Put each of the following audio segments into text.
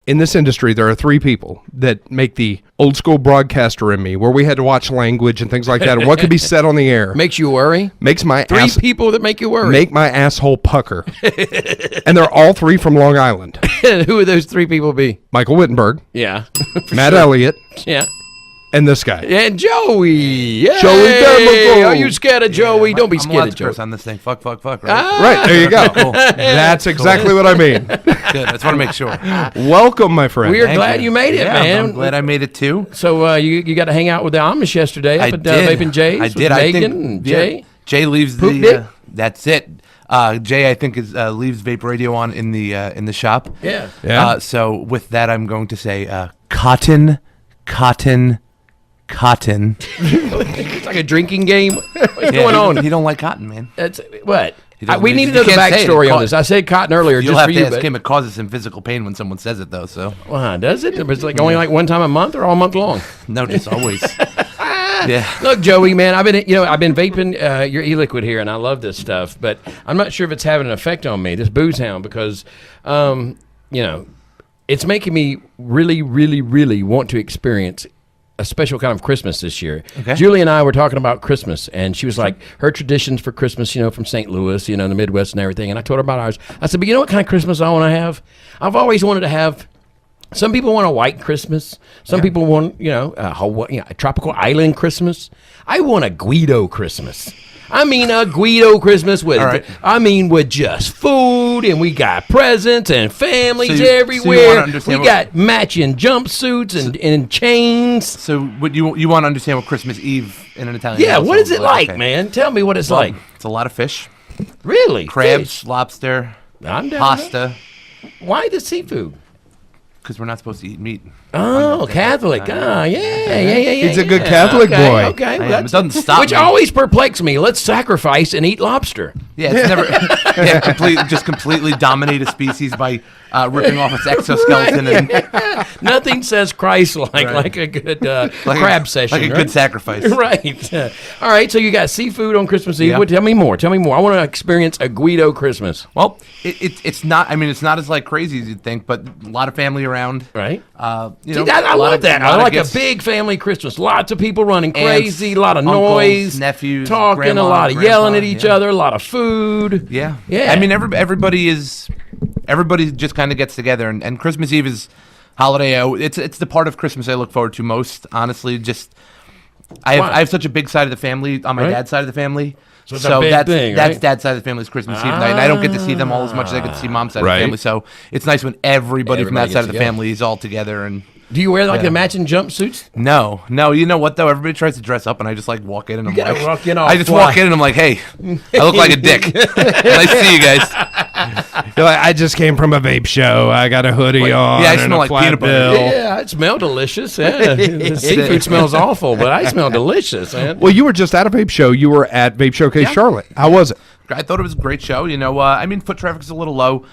in this industry, there are three people that make the old school broadcaster in me, where we had to watch language and things like that, and what could be said on the air. Makes you worry? Makes my Three people that make you worry. Make my asshole pucker. And they're all three from Long Island. Who would those three people be? Michael Wittenberg. Yeah. Matt Elliott. Yeah. And this guy. And Joey. Yay. Joey Dammacco. Are you scared of Joey? Don't be scared of Joey. I'm on this thing. Fuck, right? Right, there you go. Cool. That's exactly what I mean. Good. I just want to make sure. Welcome, my friend. We're glad you made it, man. I'm glad I made it too. So you got to hang out with the Amish yesterday up at Vape and Jay's. I did. Megan and Jay. Yeah. Jay leaves that's it. Jay, I think, leaves Vape Radio on in the shop. Yeah. So with that, I'm going to say cotton. It's like a drinking game. What's going on? He don't like cotton, man. That's what. We You need to know the can't say it. backstory on this. I said cotton earlier You'll just have for to you. ask him. It causes him physical pain when someone says it, though. So. Wow, does it? It's like only like one time a month or all month long? No, just always. Yeah. Look, Joey, man, I've been vaping your e-liquid here, and I love this stuff, but I'm not sure if it's having an effect on me, this booze hound, because it's making me really, really, really want to experience a special kind of Christmas this year. Okay. Julie and I were talking about Christmas, and she was like, her traditions for Christmas, from St. Louis, the Midwest and everything. And I told her about ours. I said, but you know what kind of Christmas I want to have? I've always wanted to have, some people want a white Christmas. Some people want, a tropical island Christmas. I want a Guido Christmas. I mean a Guido Christmas with just food, and we got presents and families everywhere. We got matching jumpsuits and chains. So what you want to understand what Christmas Eve in an Italian household what is it like, okay. man? Tell me what it's like. It's a lot of fish. Really? Crabs, Fish? lobster, I'm down pasta. Why the seafood? Because we're not supposed to eat meat. Oh, Catholic. Yeah. He's a good Catholic boy. Okay. It doesn't stop Which me. always perplexes me. Let's sacrifice and eat lobster. Yeah, it's never completely dominate a species by ripping off its exoskeleton. And Nothing says Christ-like a good crab session. Like a good sacrifice. Right. All right, so you got seafood on Christmas Eve. Yep. Tell me more. I want to experience a Guido Christmas. Well, it's not. I mean, it's not as crazy as you'd think, but a lot of family around. Right. I love that. I like a big family Christmas. Lots of people running crazy, a lot of uncles, noise, nephews, talking, grandma, a lot of grandpa, yelling at each other, a lot of food. Yeah. Yeah. I mean, everybody just kind of gets together, and Christmas Eve is holiday. It's the part of Christmas I look forward to most. Honestly, I have such a big side of the family on my dad's side of the family. So it's a big thing, right? That's dad's side of the family's Christmas Eve night, and I don't get to see them all as much as I get to see mom's side of the family. So it's nice when everybody from that side of the family is all together. And do you wear the matching jumpsuits? No. You know what though? Everybody tries to dress up, and I just walk in and I'm like, walk in all I just walk in and I'm like, hey, I look like a dick. Nice to see you guys. You're like, I just came from a vape show. I got a hoodie on. Yeah, I smell like peanut butter. Yeah, it smells delicious. Yeah. The seafood smells awful, but I smell delicious, man. Well, you were just at a vape show. You were at Vape Showcase Charlotte. How was it? I thought it was a great show. I mean, foot traffic's a little low,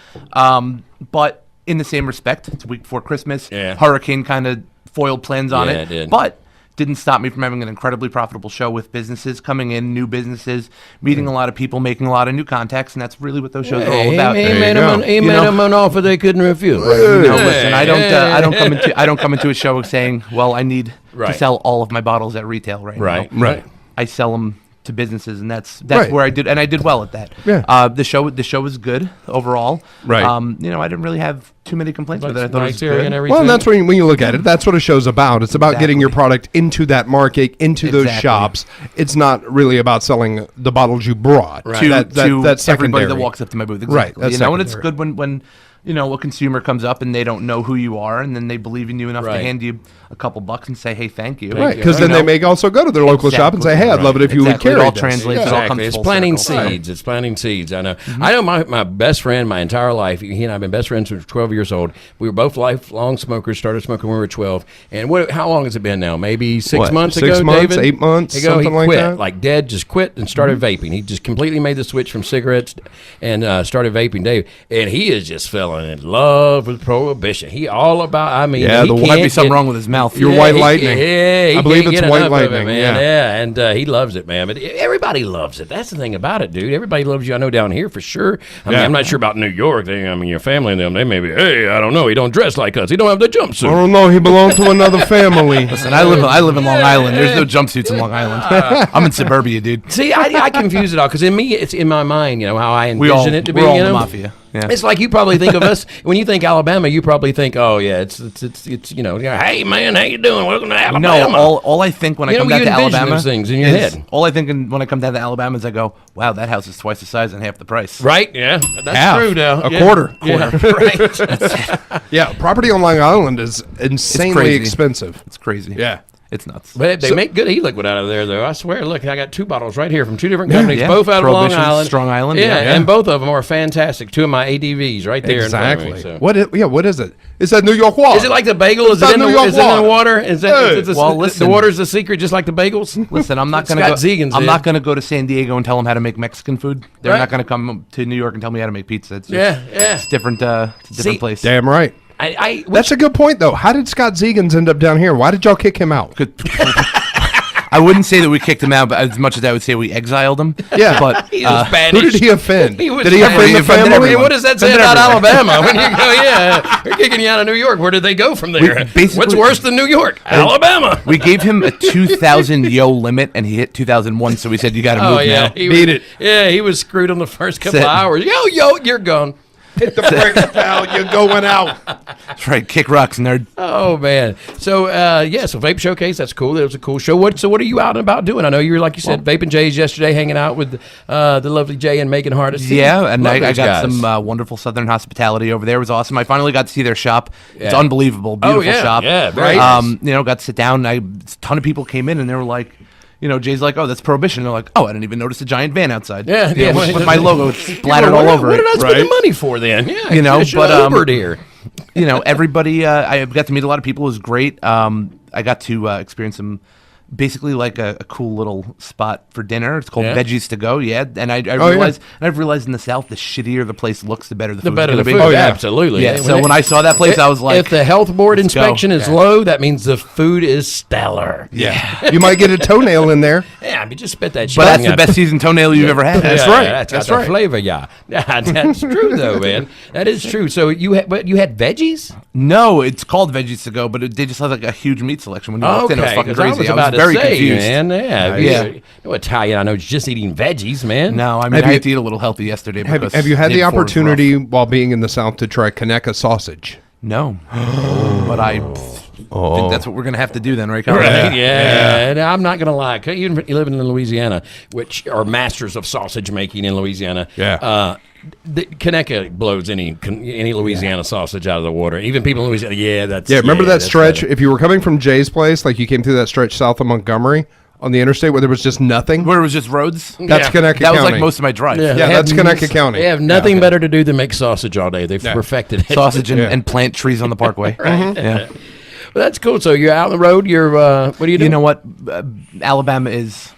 but in the same respect, it's a week before Christmas. Yeah. Hurricane kind of foiled plans on it did. But didn't stop me from having an incredibly profitable show with businesses coming in, new businesses, meeting a lot of people, making a lot of new contacts, and that's really what those shows are all about. He made them an offer they couldn't refuse. Listen, I don't come into a show saying, well, I need to sell all of my bottles at retail right now. Right. I sell them to businesses, and that's where I did well at that. Yeah. The show was good overall. Right. I didn't really have too many complaints with it. I thought it was good. And everything. Well, that's when you look at it. That's what a show's about. It's about getting your product into that market, into those shops. It's not really about selling the bottles you brought. Right. To that's everybody secondary. that walks up to my booth. Exactly. Right. And it's good when a consumer comes up and they don't know who you are, and then they believe in you enough to hand you a couple bucks and say, hey, thank you. Right, because then they may also go to their local shop and say, hey, I'd love it if you would carry it all this. translates. It all comes It's full planting circle. seeds. It's planting seeds. I know. I know my best friend my entire life. He and I have been best friends since 12 years old. We were both lifelong smokers. Started smoking when we were 12. And how long has it been now? Maybe 6 months ago, 6 months, David? 8 months, He something like quit, that? like dead, just quit and started vaping. He just completely made the switch from cigarettes and started vaping, Dave. And he has just fell fell in love with Prohibition. He all about. I mean, Yeah, he there might can't be something get- wrong with his mouth. Your Yeah, White he- Lightning. Yeah, he I believe can't it's get White enough of it, Lightning, man. yeah. And he loves it, man. But everybody loves it. That's the thing about it, dude. Everybody loves you. I know down here for sure. I mean, Yeah. I'm not sure about New York. I mean, your family and them, they may be, hey, I don't know. He don't dress like us. He don't have the jumpsuit. I don't know. He belonged to another family. Listen, I live in Long Island. There's no jumpsuits in Long Island. I'm in suburbia, dude. See, I confuse it all because in me, it's in my mind, how I envision it to be. We're all you in the know? mafia. Yeah. It's like you probably think of us when you think Alabama. You probably think, oh yeah, it's hey man, how you doing? Welcome to Alabama. No, all I think when I come down you to envision Alabama those things in your is, head. all I think when I come down to Alabama is I go, wow, that house is twice the size and half the price. Right? Yeah, that's Half. true. Now A quarter. Yeah, right. Yeah, property on Long Island is insanely crazy. expensive. It's crazy. Yeah. It's nuts. But they make good e-liquid out of there, though. I swear. Look, I got 2 bottles right here from 2 different companies, yeah. both out of Long Prohibition, Island, Strong Island, Yeah, yeah. and both of them are fantastic. 2 of my ADVs right there. Exactly. In front of me, so. What is it? It's that New York water. Is it like the bagel? Is It's it in not the, New York is it in water. the water? Is that Hey. is it Well, the listen. water's the secret, just like the bagels? Listen, I'm not gonna Scott go. Zegan's I'm did. not gonna go to San Diego and tell them how to make Mexican food. They're Right. not gonna come to New York and tell me how to make pizza. It's just, Yeah. It's different. It's a different See, place. Damn right. Which That's a good point, though. How did Scott Zegans end up down here? Why did y'all kick him out? I wouldn't say that we kicked him out, but as much as I would say we exiled him. Yeah. but he was Who banished. did he offend? He was Did he offend the banished. offended family? everyone. What does that say Offended about everyone. Alabama? When you go, yeah, they're kicking you out of New York. Where did they go from there? basically- What's worse than New York? Alabama. we gave him a 2,000 yo limit, and he hit 2001. So we said, "You got to Oh move yeah, now." he Beat was, it. Yeah, he was screwed on the first couple of Sit. hours. Yo, you're gone. Hit the brakes, pal. You're going out. That's right. Kick rocks, nerd. Oh man. So so Vape Showcase, that's cool. That was a cool show. What are you out and about doing? I know you were, like you said, Vape and Jay's yesterday, hanging out with the lovely Jay and Megan Hardest. Yeah, and Love I those got guys. some wonderful Southern hospitality over there. It was awesome. I finally got to see their shop. It's Yeah. unbelievable. Beautiful yeah, shop. yeah, very nice. Got to sit down. A ton of people came in, and they were like, Jay's like, "Oh, that's Prohibition." They're like, "Oh, I didn't even notice a giant van outside." Yeah, You know, yeah. with my logo splattered all over What it. did I spend the right? money for then? Yeah, You know, I should've but, Ubered here. Everybody. I got to meet a lot of people. It was great. I got to experience some. Basically, like a cool little spot for dinner. It's called Yeah. Veggies to Go. Yeah, and I yeah. realized, and I've realized in the South, the shittier the place looks, the better the food's Better gonna the be. food. Oh, yeah. Absolutely. Yeah. So when I saw that place, I was like, if the health board let's go. inspection is low, that means the food is stellar. Yeah. You might get a toenail in there. Yeah, I mean, just spit that shit. But that's in the there. best seasoned toenail you've ever had. That's right. That's That's got the right. flavor, yeah. That's true, though, man. That is true. So you had veggies? No, it's called Veggies to Go, but they just have like a huge meat selection. When you walked in, it was fucking 'cause I crazy. was I about was very to say, confused. man. Yeah, Yeah. No Italian, I know, it's just eating veggies, man. No, I mean, Have I you- had to eat a little healthy yesterday. Have because you had day the before was rough. opportunity while being in the South to try Conecuh sausage? No, but I think that's what we're gonna have to do then, right? Kyle? Right, yeah. And I'm not going to lie. Even living in Louisiana, which are masters of sausage making in Louisiana, the Conecuh blows any Louisiana sausage out of the water. Even people in Louisiana, Remember that that's stretch? better. If you were coming from Jay's place, like you came through that stretch south of Montgomery on the interstate where there was just nothing, Where it was just roads. that's Yeah. Conecuh That was County. like most of my drive. Yeah, They have that's Conecuh County. They have nothing better to do than make sausage all day. They've perfected it. Sausage and, Yeah. and plant trees on the parkway. Right. Yeah. Well, that's cool. So you're out on the road. You're what do you do? You know what? Alabama is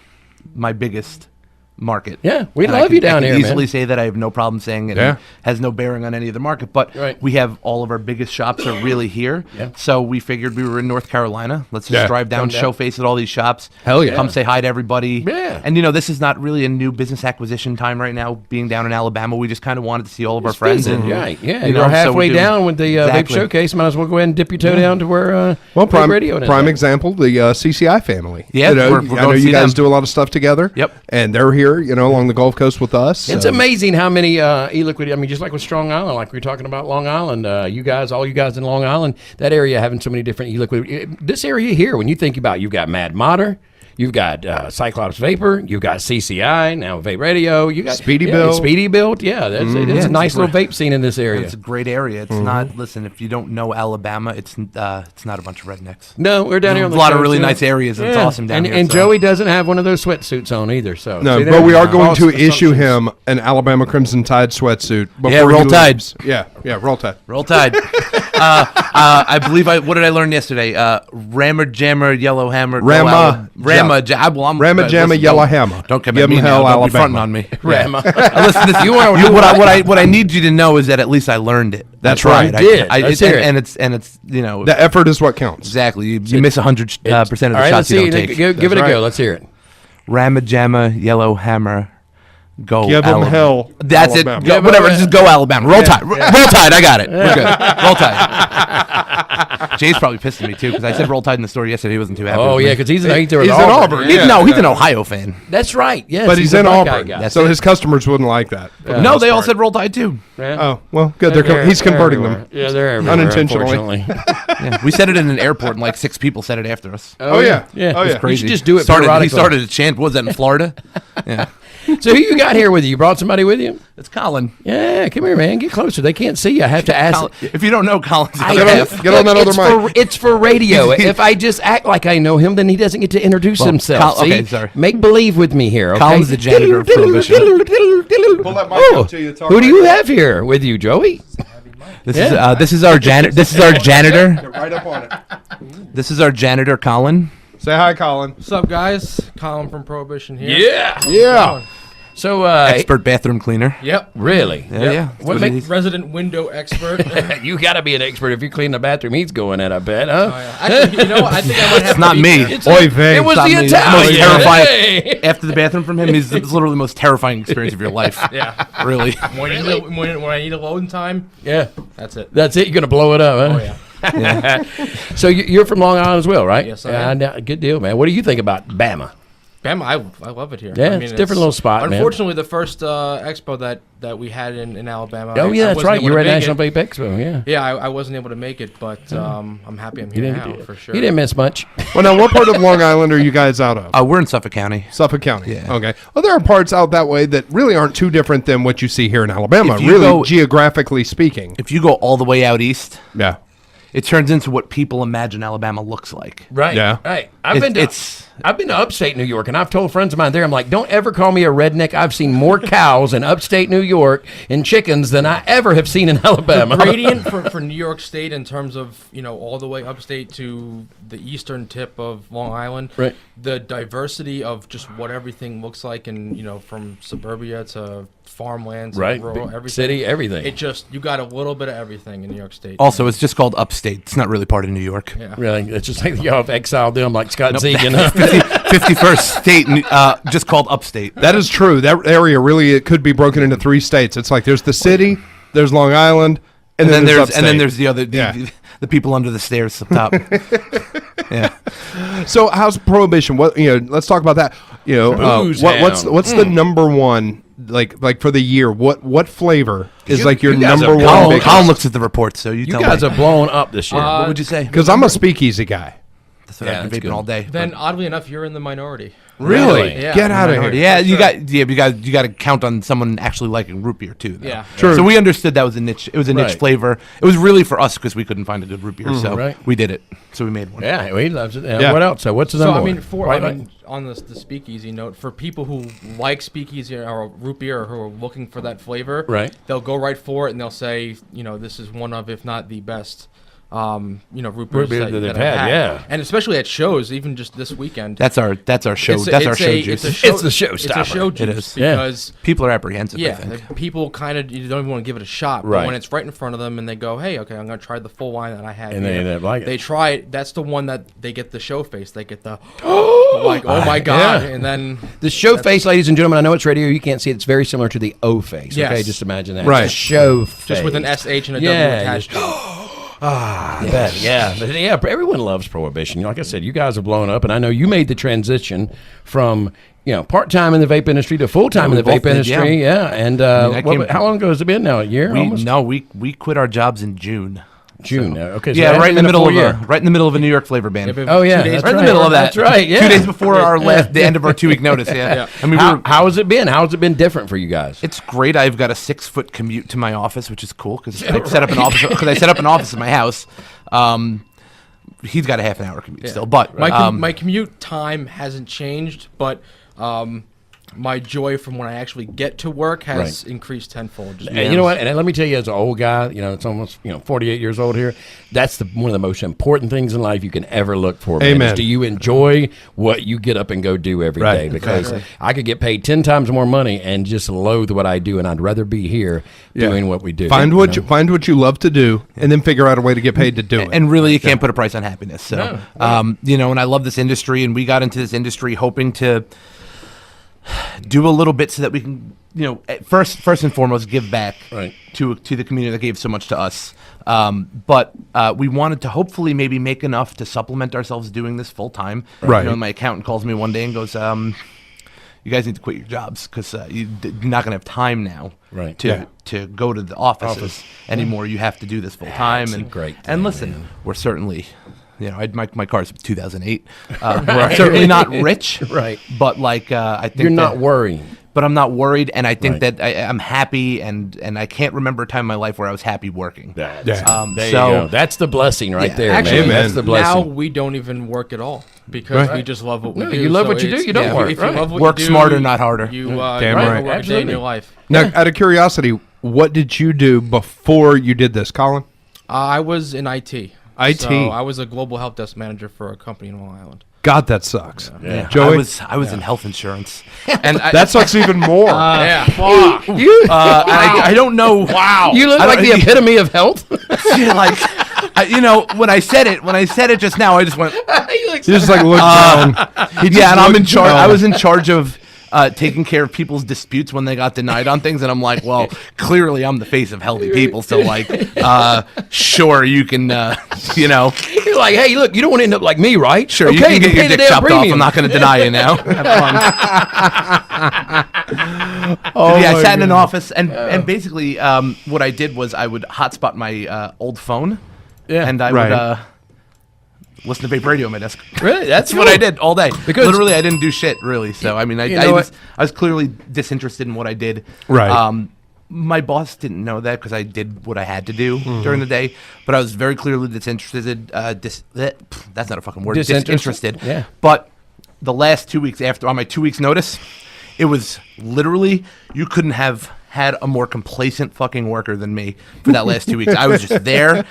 my biggest market. Yeah, we And I love can- you down I can here, man. easily say that I have no problem saying it. Yeah. And has no bearing on any other market. But Right. we have all of our biggest shops are really here. Yeah. So we figured we were in North Carolina. Let's just Yeah. drive down, Come down. show face at all these shops. Hell yeah. Come say hi to everybody. Yeah. And this is not really a new business acquisition time right now. Being down in Alabama, we just kind of wanted to see all of our friends. Visit, And right? Yeah, you you're know, so halfway we do- down with the Exactly. Vape Showcase. Might as well go ahead and dip your toe down to where Well, Vape radio is prime at. example, the CCI family. Yeah, You know, we're I going know to you see guys them. do a lot of stuff together. Yep. And they're here, along the Gulf Coast with us. It's so- amazing how many e-liquid. I mean, just like with Strong Island, like we were talking about Long Island. All you guys in Long Island, that area having so many different e-liquid. This area here, when you think about, you've got Mad Modder. You've got Cyclops Vapor. You've got CCI, now Vape Radio. You got Speedy Build. Speedy Build. Yeah, it's a nice little vape scene in this area. It's a great area. It's not. Listen, if you don't know Alabama, it's not a bunch of rednecks. No, we're down here on A the lot of coast, really you know. nice areas, and it's awesome down here. And so. Joey doesn't have one of those sweatsuits on either. So No, see, but there- we are going to false issue assumptions. him an Alabama Crimson Tide sweatsuit. Before Yeah, roll he Tide. leaves. Yeah, Yeah, Roll Tide. Roll Tide. I believe what did I learn yesterday? Rammer, Jammer, Yellow Hammer. Rama. Rama, Rama Jamma Yellow Hammer. Don't come Give at me 'em now. hell, Don't be fronting Alabama. on me. Rama. Listen, this, what I need you to know is that at least I learned it. That's right. You did. Let's hear it. And it's The effort is what counts. exactly. You miss 100% of the All right, shots let's you see. don't take. Give it a right. go. Let's hear it. Rama, Jamma, Yellow Hammer. Go Give 'em Alabama. hell, That's Alabama. it. Go, whatever. Just go Alabama. Roll Tide. Roll Tide. I got it. We're good. Roll Tide. Jay's probably pissed at me too because I said Roll Tide in the store yesterday. He wasn't too happy. Oh with yeah, me. because he's in in Auburn. He's, Yeah. no, he's an Ohio fan. That's right. Yes, But he's a in Buckeye Auburn, guy. so his customers wouldn't like that. No, they all said Roll Tide too. Yeah. Oh, well, good. He's converting them. Yeah, they're everywhere, Unintentionally. unfortunately. Yeah. We said it in an airport, and like 6 people said it after us. Oh, yeah. Yeah. Oh, yeah. You should just do it He periodically. started a chant. What was that in Florida? Yeah. So who you got here with you? You brought somebody with you? It's Colin. Yeah, come here, man. Get closer. They can't see you. I have to ask. Colin. If you don't know Colin's I Get on- have- get on that it's other mic. It's for radio. If I just act like I know him, then he doesn't get to introduce himself. Col- okay, See? sorry. Make believe with me here. Okay? Colin's the janitor of Prohibition. Pull that mic Oh, up to you to talk who do you right have here with you, Joey? This is our janitor. This is our janitor. Get right up on it. This is our janitor, Colin. Say hi, Colin. What's up, guys? Colin from Prohibition here. Yeah. Yeah. So, Expert bathroom cleaner. Yep. really? Yeah, yeah. That's What what he make- is. Resident window expert. You got to be an expert if you clean the bathroom. He's going at, I bet, huh? Oh, yeah. Actually, you know what? I think I might have It's to not be me. there. It's Oy vey. It was It's the not me. Italian. It's the most terrifying. Hey. After the bathroom from him, it's literally the most terrifying experience of your life. Yeah. Really. When I need a loading time, Yeah. that's it. That's it. You're going to blow it up, huh? Oh, yeah. So you're from Long Island as well, right? Yes, I am. Good deal, man. What do you think about Bama? Bama, I love it here. Yeah, I mean, it's a different little spot, man. Unfortunately, the first expo that we had in Alabama. Oh, yeah, I that's wasn't right. able You to were at make National it. Vape Expo, yeah. Yeah, I wasn't able to make it, but I'm happy I'm here now, for sure. You didn't miss much. Well, now, what part of Long Island are you guys out of? We're in Suffolk County. Suffolk County. Yeah. Okay. Well, there are parts out that way that really aren't too different than what you see here in Alabama, If you really, go- geographically speaking. If you go all the way out east, Yeah. it turns into what people imagine Alabama looks like. Right. Yeah. Right. I've been to upstate New York, and I've told friends of mine there, I'm like, don't ever call me a redneck. I've seen more cows in upstate New York and chickens than I ever have seen in Alabama. Gradient for New York State in terms of, all the way upstate to the eastern tip of Long Island. Right. The diversity of just what everything looks like, and from suburbia to farmland to Right. rural, Big everything. city, everything. It just, you got a little bit of everything in New York State. Also, it's just called upstate. It's not really part of New York. Yeah. Really, it's just like y'all have exiled them like Scott Zegan. 51st state, just called upstate. That is true. That area really, it could be broken into 3 states. It's like there's the city, there's Long Island, and then there's upstate. the other the people under the stairs up top. Yeah. So how's Prohibition? What let's talk about that. Booze what's hound. the number one like for the year? What flavor is You- like your you guys number are one? cold. Colin, Colin looks at the report, so You tell guys me. have blown up this year. What would you say? Because I'm a speakeasy guy. That's what Yeah, I've been that's vaping good. all day. Then, oddly enough, you're in the minority. Really? Yeah. Get out of here. Yeah, For you sure. got you got to count on someone actually liking root beer too. Though. Yeah. True. So we understood that was a niche. It was a niche Right. flavor. It was really for us because we couldn't find a good root beer, so Right. we did it. So we made one. Yeah, he loves it. Yeah. What else? So what's the So number I mean, one? on the speakeasy note, for people who like speakeasy or root beer or who are looking for that flavor, Right. They'll go right for it and they'll say, this is one of, if not the best, root Root beers beer that that they've I've had, yeah. and especially at shows, even just this weekend. That's our show. It's- That's our it's show a- juice. It's the showstopper. It's a show It juice is. Yeah. because. People are apprehensive. I Yeah, think. people kind of you don't even want to give it a shot, Right. but when it's right in front of them and they go, "Hey, okay, I'm going to try the full wine that I had," And they here," end up liking it. They try it. That's the one that they get the show face. They get the like, "Oh my god!" Yeah. And then The show face, ladies and gentlemen, I know it's radio. You can't see it. It's very similar to the O face. Yes. Okay, just imagine that. Right. It's a show face. just with an SH and a W Yeah, attached. to it. I bet. Yeah. But yeah, everyone loves Prohibition. Like I said, you guys have blown up, and I know you made the transition from part-time in the vape industry to full-time Yeah, in the we vape both did, industry. Yeah. And how long ago has it been now? A year? Almost? We quit our jobs in June. June. Okay. So Yeah, it right in hasn't the been a middle full of year. right in the middle of a New York flavor ban. Oh yeah, 2 days that's Right in the right. middle of that. That's right. Yeah. 2 days before the end of our 2-week notice. Yeah. Yeah. I mean, How has it been? How has it been different for you guys? it's great. I've got a 6-foot commute to my office, which is cool because I set up an office. Because I set up an office in my house. He's got a half an hour commute still, but My commute time hasn't changed, but my joy from when I actually get to work has increased tenfold. Just And you know what? And let me tell you, as an old guy, it's almost 48 years old here. That's one of the most important things in life you can ever look for. Man, Amen. is do you enjoy what you get up and go do every day? Because I could get paid 10 times more money and just loathe what I do, and I'd rather be here doing what we do. Find what you love to do, and then figure out a way to get paid to do it. And really, you can't put a price on happiness. So, and I love this industry, and we got into this industry hoping to do a little bit so that we can, first and foremost, give back to the community that gave so much to us. But we wanted to hopefully maybe make enough to supplement ourselves doing this full time. Right. My accountant calls me one day and goes, you guys need to quit your jobs because you're not going to have time now to go to the offices anymore. You have to do this full time. That's a great thing, and listen, we're certainly... my car's 2008. We're certainly not rich, but I think you're not worried. But I'm not worried, and I think that I'm happy, and I can't remember a time in my life where I was happy working. There you go. That's the blessing there. Actually, man. That's the blessing. Now we don't even work at all because we just love what we do. You love So what you do. it's- You don't work. If you love what Work you do, smarter, not harder. You Damn right. work a day in your life. Now, out of curiosity, what did you do before you did this, Colin? I was in IT. IT. So I was a global help desk manager for a company in Long Island. God, that sucks. Yeah. Joey? I was in health insurance, and That sucks even more. Fuck. I don't know. Wow, You look like the epitome of health. When I said it just now, I just went. He just looked down. And I'm in charge. I was in charge of taking care of people's disputes when they got denied on things, and I'm like, well, clearly I'm the face of healthy people, so sure, you can, You're like, hey, look, you don't want to end up like me, right? sure, okay, you can get pay your the dick damn chopped off. premium. I'm not going to deny you now. Have fun. I sat in an office, and basically, what I did was I would hotspot my old phone, and I would. Listen to Vape Radio on my desk. Really? That's what I did all day. Because literally, I didn't do shit, really. So, I mean, I was clearly disinterested in what I did. Right. My boss didn't know that because I did what I had to do during the day. But I was very clearly disinterested. That's not a fucking word. Disinterested. Yeah. But the last 2 weeks on my 2 weeks notice, it was literally, you couldn't have had a more complacent fucking worker than me for that last 2 weeks. I was just there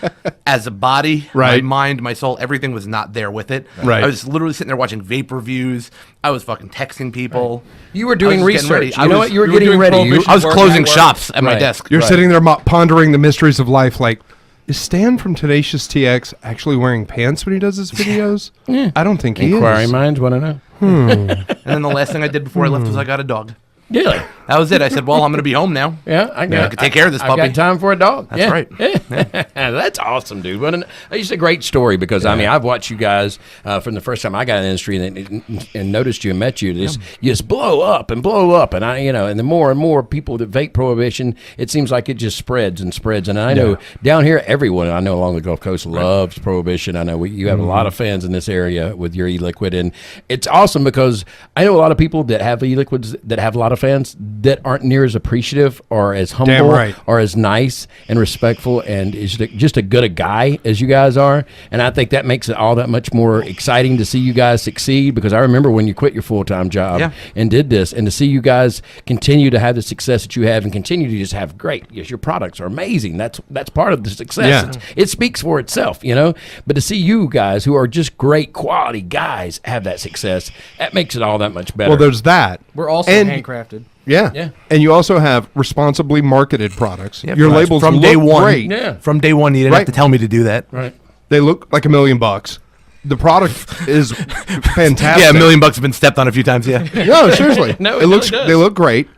as a body, my mind, my soul, everything was not there with it. Right. I was literally sitting there watching vape reviews. I was fucking texting people. You were doing research. You know what? You were getting ready. I was closing shops at my desk. You're sitting there pondering the mysteries of life, like, is Stan from Tenacious TX actually wearing pants when he does his videos? I don't think he Inquiring is. minds want to know. And then the last thing I did before I left was I got a dog. Yeah. That was it. I said, well, I'm going to be home now. Yeah, I can take care of this puppy. I've got time for a dog. That's right. Yeah. That's awesome, dude. It's a great story because, I mean, I've watched you guys from the first time I got in the industry and noticed you and met you. You just blow up. And and the more and more people that vape prohibition, it seems like it just spreads and spreads. And I know down here, everyone I know along the Gulf Coast loves prohibition. I know you have a lot of fans in this area with your e-liquid. And it's awesome because I know a lot of people that have e-liquids that have a lot of fans that aren't near as appreciative or as humble or as nice and respectful and is just a good a guy as you guys are. And I think that makes it all that much more exciting to see you guys succeed because I remember when you quit your full-time job and did this, and to see you guys continue to have the success that you have and continue to just have great. Yes, your products are amazing. That's part of the success. It speaks for itself, But to see you guys who are just great quality guys have that success, that makes it all that much better. Well, there's that. We're also handcrafted. Yeah. And you also have responsibly marketed products. Yeah, your labels from look day one. great. Yeah. From day one, you didn't have to tell me to do that. Right. They look like $1 million. The product is fantastic. Yeah, $1 million have been stepped on a few times. Yeah. No, seriously. No, it looks. really does. They look great.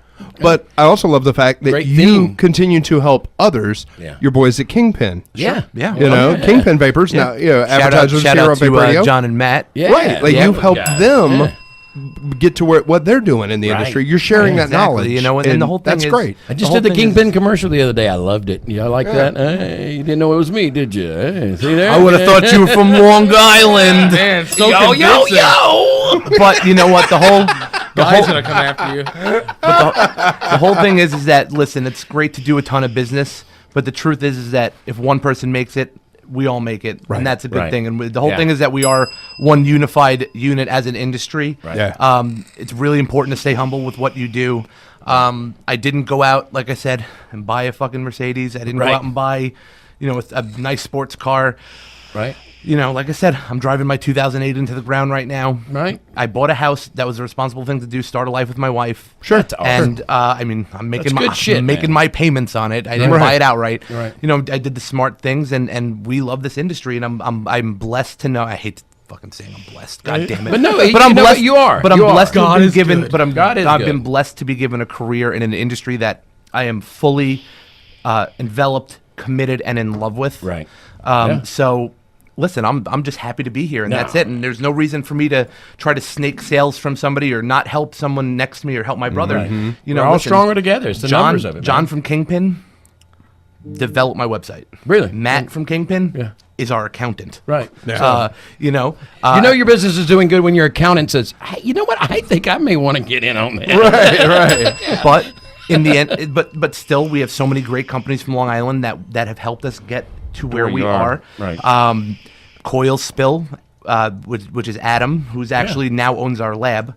But I also love the fact that Great you theme. continue to help others. Yeah. Your boys at Kingpin. Yeah. Yeah. Kingpin Vapors. Now, advertisers shout here out on Vape to Radio. John and Matt. Yeah. Right. Like Yeah. you've helped Yeah. them get to what they're doing in the industry. You're sharing that Exactly. knowledge. And the whole thing that's is- great. I just The did the whole thing Kingpin commercial the other day. I loved it. You like that? You didn't know it was me, did you? See there? I would have thought you were from Long Island. Man, so yo, convincing. But you know what? The whole Guy's gonna come after you. the whole thing is that, listen, it's great to do a ton of business, but the truth is that if one person makes it, we all make it, and that's a good Right. thing. And the whole thing is that we are one unified unit as an industry. Right. Yeah. It's really important to stay humble with what you do. I didn't go out, like I said, and buy a fucking Mercedes. I didn't go Right. out and buy, a nice sports car. Right. Like I said, I'm driving my 2008 into the ground right now. Right. I bought a house. That was a responsible thing to do. Start a life with my wife. Sure. That's awesome. And I'm making That's good shit, I'm making man. my payments on it. I didn't Right. buy it outright. Right. I did the smart things, and we love this industry, and I'm blessed to know. I hate to fucking saying I'm blessed. God damn it. But no, but you I'm know blessed. what? You are. But I'm You are. blessed to God have been is given. good. But God is I've good. been blessed to be given a career in an industry that I am fully enveloped, committed, and in love with. Right. Yeah. So, listen, I'm just happy to be here, and No. that's it. And there's no reason for me to try to snake sales from somebody or not help someone next to me or help my brother. We're all stronger together. It's the numbers of it. John man. from Kingpin developed my website. Really? Matt from Kingpin Yeah. is our accountant. Right. You know your business is doing good when your accountant says, hey, you know what? I think I may want to get in on that. Right. But in the end, but still, we have so many great companies from Long Island that have helped us get to where we you are. Right. Coil Spill, which is Adam, who's actually now owns our lab.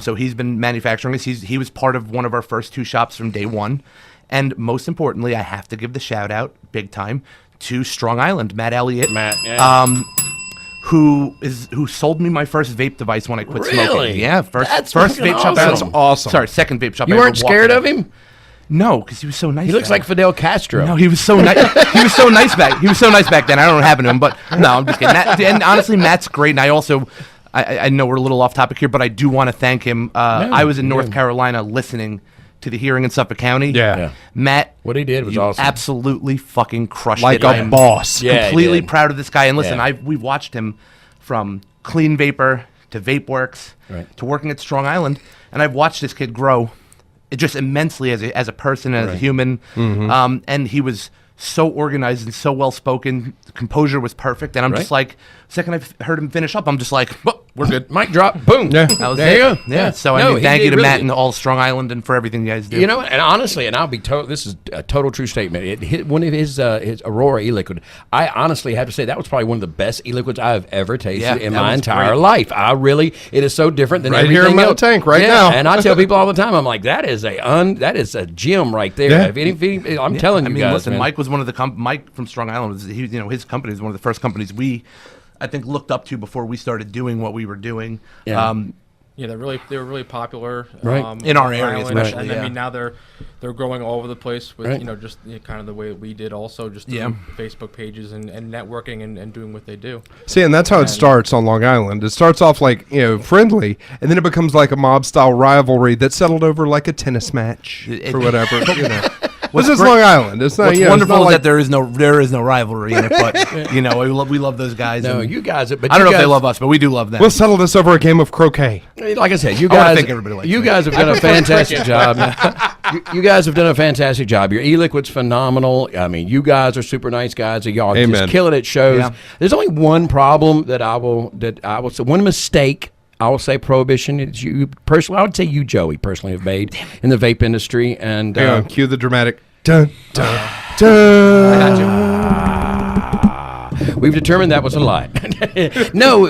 So he's been manufacturing this. He was part of one of our first 2 shops from day one. And most importantly, I have to give the shout out, big time, to Strong Island, Matt Elliott. Matt, yeah. Who sold me my first vape device when I quit Really? smoking. Yeah, first That's vape fucking shop. awesome. That's awesome. Sorry, second vape shop. You I weren't ever walked scared in. of him? No, because he was so nice. He looks then. like Fidel Castro. No, he was so nice. He was so nice back. He was so nice back then. I don't know what happened to him, but no, I'm just kidding. And honestly, Matt's great. And I also, I know we're a little off topic here, but I do want to thank him. I was in North Carolina listening to the hearing in Suffolk County. Yeah. Matt, What he did was you awesome. absolutely fucking crushed Like it. a I am boss. Yeah, he completely did. proud of this guy. And listen, Yeah. we've watched him from Clean Vapor to VapeWorks Right. to working at Strong Island, and I've watched this kid grow just immensely as a person and as a human. And he was so organized and so well spoken. Composure was perfect, and I'm just Right. like, second I heard him finish up, I'm just like, well, we're good. Mic drop. Boom. Yeah. That was there it. you go. Yeah. So No, I mean, he thank you did to really Matt good. and all Strong Island and for everything you guys do. You know, and honestly, and I'll be total. This is a total true statement. One of his Aurora e-liquid. I honestly have to say that was probably one of the best e-liquids I've ever tasted Yeah, in that my was entire great. life. It is so different than Right everything here in my else. tank right Yeah, now. And I tell people all the time, I'm like, that is a gem right there. Yeah. I'm telling you guys, listen, man. Mike was one of the Mike from Strong Island was his company was one of the first companies we, I think, looked up to before we started doing what we were doing. Yeah. Yeah, they were really popular Right. In our on area Island, especially, And yeah. I mean now they're growing all over the place with Right. just kind of the way that we did also just doing Facebook pages and networking and doing what they do. See, and that's how it And- starts on Long Island. It starts off like, friendly, and then it becomes like a mob-style rivalry that settled over like a tennis match or whatever. This is great- Long Island. It's not. What's it's wonderful not is like, that there is no rivalry in it, but we love those guys. No, and you guys. But I don't you know if they guys- love us, but we do love them. we'll settle this over a game of croquet. Like I said, you I wanna guys, think everybody likes you me. guys have done a fantastic job. You guys have done a fantastic job. Your e-liquid's phenomenal. I mean, you guys are super nice guys. Y'all are Amen. just killing it. Shows. Yeah. There's only one problem that I will say. One mistake I will say Prohibition. Is you personally, I would say you, Joey, personally have made in the vape industry. And Hang on, cue the dramatic. Dun dun dun. I got you. we've determined that was a lie. No.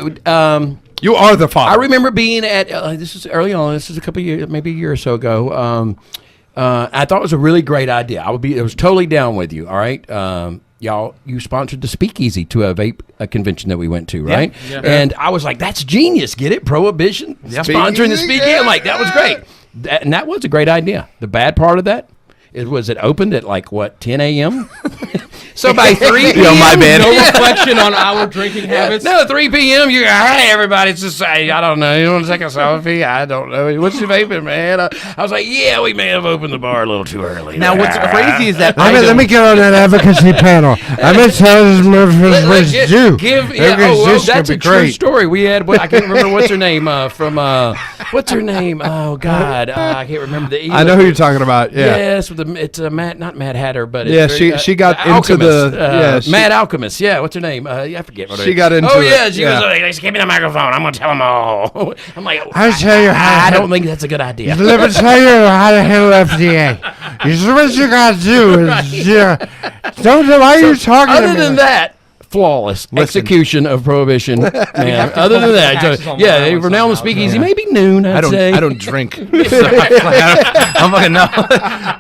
You are the father. I remember being at this is early on. This is a couple of years, maybe a year or so ago. I thought it was a really great idea. I was totally down with you. All right, y'all, you sponsored the Speakeasy to a vape convention that we went to, right? Yeah. And I was like, "That's genius! Get it, Prohibition, sponsoring the Speakeasy." I'm like, "That was great," and that was a great idea. The bad part of that was it opened at like what 10 a.m. So by 3 p.m. Yo, my bad. No reflection on our drinking habits. No, 3 p.m. You go, hey, everybody, it's just, I don't know. You want to take a selfie? I don't know. What's your vaping, man? I was like, yeah, we may have opened the bar a little too early. Now, what's crazy is that Let me get on that advocacy panel. I'm going to tell this motherfucker do. That's a true story. We had, I can't remember what's her name what's her name? Oh, God. I can't remember the I know who you're talking about. Yeah. Yes, it's not Mad Hatter, but Yeah, it's very, she got into Alchemist. Mad Alchemist. Yeah, what's her name? I forget what her She got into Oh it, yeah, she yeah. was like, "Give me the microphone. I'm gonna tell them all." I'm like, I'll tell you how I to- don't think that's a good idea. Let me tell you how to handle FDA. This is what you got to do. Is, don't know why you're talking Other to me. than that, flawless execution of Prohibition. Man. Other than that, for now on the Speakeasy, maybe noon. I don't drink. So I'm fucking no.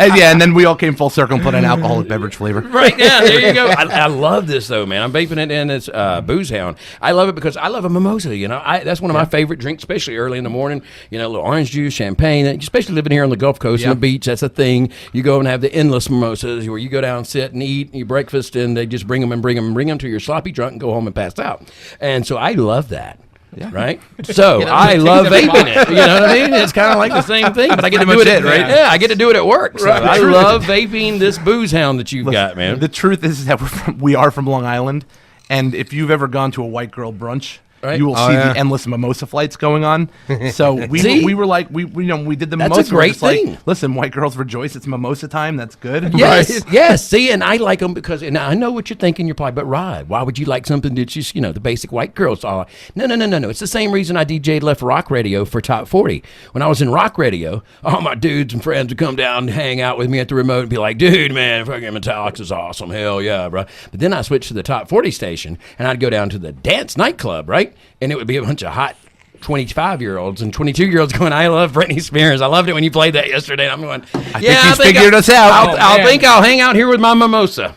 And then we all came full circle and put an alcoholic beverage flavor. Right, yeah, there you go. I love this though, man. I'm vaping it in this Booze Hound. I love it because I love a mimosa. That's one of my favorite drinks, especially early in the morning. A little orange juice, champagne. Especially living here on the Gulf Coast, on the beach. That's a thing. You go and have the endless mimosas where you go down, sit and eat your breakfast, and they just bring them to your sloppy drunk and go home and pass out. And so I love that. Yeah. Right? So I love vaping it. You know what I mean? It's kind of like the same thing, but I get to do it, right? Yeah, I get to do it at work. So I love vaping this Booze Hound that you've got, man. The truth is that we are from Long Island, and if you've ever gone to a white girl brunch, you will see the endless mimosa flights going on. So we were like, we did the mimosa. That's a great thing. Like, listen, white girls rejoice. It's mimosa time. That's good. Yes, yes. See, and I like them because, and I know what you're thinking. You're probably, but Rod, why would you like something that's just, the basic white girls are? No. It's the same reason I DJ'd left rock radio for Top 40. When I was in rock radio, all my dudes and friends would come down and hang out with me at the remote and be like, dude, man, fucking Metallica's awesome. Hell yeah, bro. But then I switched to the Top 40 station, and I'd go down to the dance nightclub, right? And it would be a bunch of hot 25-year-olds and 22-year-olds going, I love Britney Spears. I loved it when you played that yesterday. And I'm going, I think he's figured us out. I'll hang out here with my mimosa.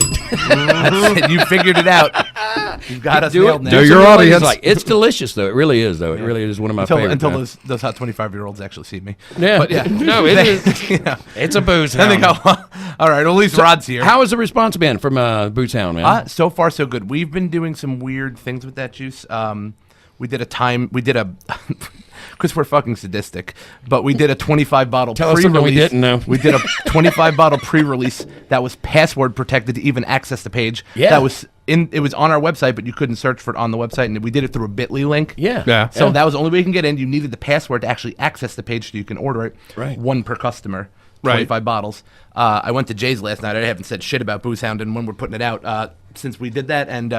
You figured it out. You've got us nailed now. Do your audience. It's delicious, though. It really is, though. It really is one of my favorites. Until those hot 25-year-olds actually see me. Yeah. But no, it is. It's a Booze Hound. Then they go, all right, well, at least Rod's here. How has the response been from Booze Hound, man? So far, so good. We've been doing some weird things with that juice. We did a because we're fucking sadistic, but we did a 25 bottle Tell us something we didn't know. We did a 25 bottle pre-release that was password protected to even access the page. Yeah. That was it was on our website, but you couldn't search for it on the website, and we did it through a Bitly link. Yeah. So that was the only way you can get in. You needed the password to actually access the page so you can order it. Right. One per customer. 25 bottles. I went to Jay's last night. I haven't said shit about Booze Hound and when we're putting it out since we did that. And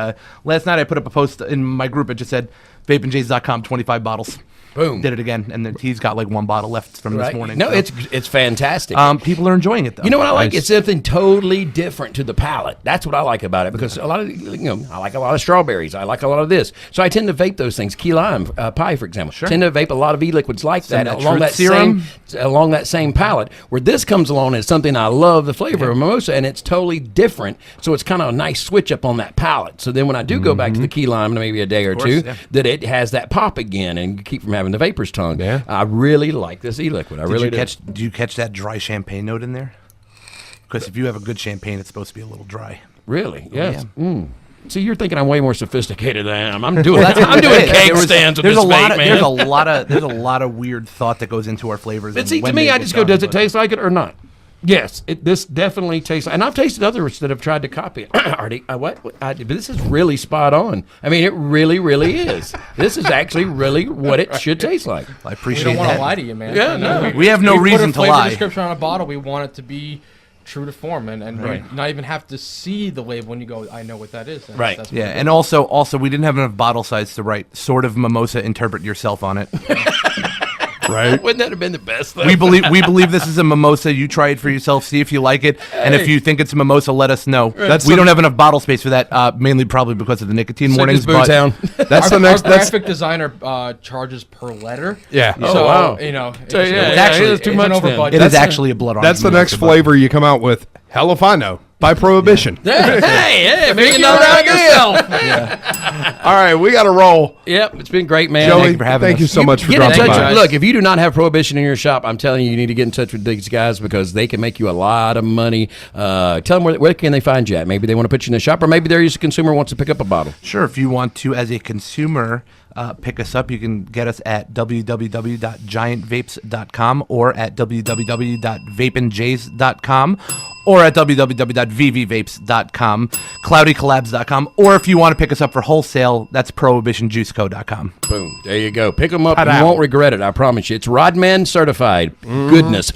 last night I put up a post in my group. It just said, vapeandjays.com, 25 bottles. Boom. Did it again. And then he's got like one bottle left from this morning. No, so. It's fantastic. People are enjoying it, though. You know what I like? It's something totally different to the palate. That's what I like about it because a lot of, I like a lot of strawberries. I like a lot of this. So I tend to vape those things. Key lime pie, for example. Sure. Tend to vape a lot of e-liquids like that along that same palate. Where this comes along is something I love the flavor of mimosa, and it's totally different. So it's kind of a nice switch up on that palate. So then when I do go back to the key lime in maybe a day or two, that it has that pop again and keep from having the vapor's tongue. Yeah. I really like this e-liquid. Do you catch that dry champagne note in there? Because if you have a good champagne, it's supposed to be a little dry. Really? Yes. Yeah. See, you're thinking I'm way more sophisticated than I am. I'm doing cake stands with this vape, man. There's a lot of weird thought that goes into our flavors. But see, to me, I just go, does it taste like it or not? Yes, this definitely tastes. And I've tasted others that have tried to copy it. Artie, but this is really spot on. I mean, it really, really is. This is actually really what it should taste like. I appreciate that. We don't want that. to lie to you, man. Yeah, no. We have no reason to lie. We put a flavor description on a bottle. We want it to be true to form, and right. not even have to see the label when you go, I know what that is. Right. That's yeah, and also we didn't have enough bottle size to write sort of mimosa, interpret yourself on it. Right? Wouldn't that have been the best thing? We believe this is a mimosa. You try it for yourself, see if you like it, and if you think it's a mimosa, let us know. We don't have enough bottle space for that, mainly probably because of the nicotine warnings. But that's our graphic designer charges per letter. Yeah. So, wow. It's too much. It is actually a blood orange. That's the next flavor you come out with. Hell if I know. By Prohibition. Yeah. Hey, make another out yourself. All right, we got to roll. Yep, it's been great, man. Joey, thank you so much for dropping by. Look, if you do not have Prohibition in your shop, I'm telling you, you need to get in touch with these guys because they can make you a lot of money. Tell them where can they find you at? Maybe they want to put you in the shop, or maybe they're just a consumer wants to pick up a bottle. Sure, if you want to, as a consumer, pick us up, you can get us at www.giantvapes.com or at www.vapeandjays.com or at www.vvvapes.com, cloudycollabs.com, or if you want to pick us up for wholesale, that's prohibitionjuiceco.com. Boom. There you go. Pick them up. You won't regret it. I promise you. It's Rodman certified. Goodness.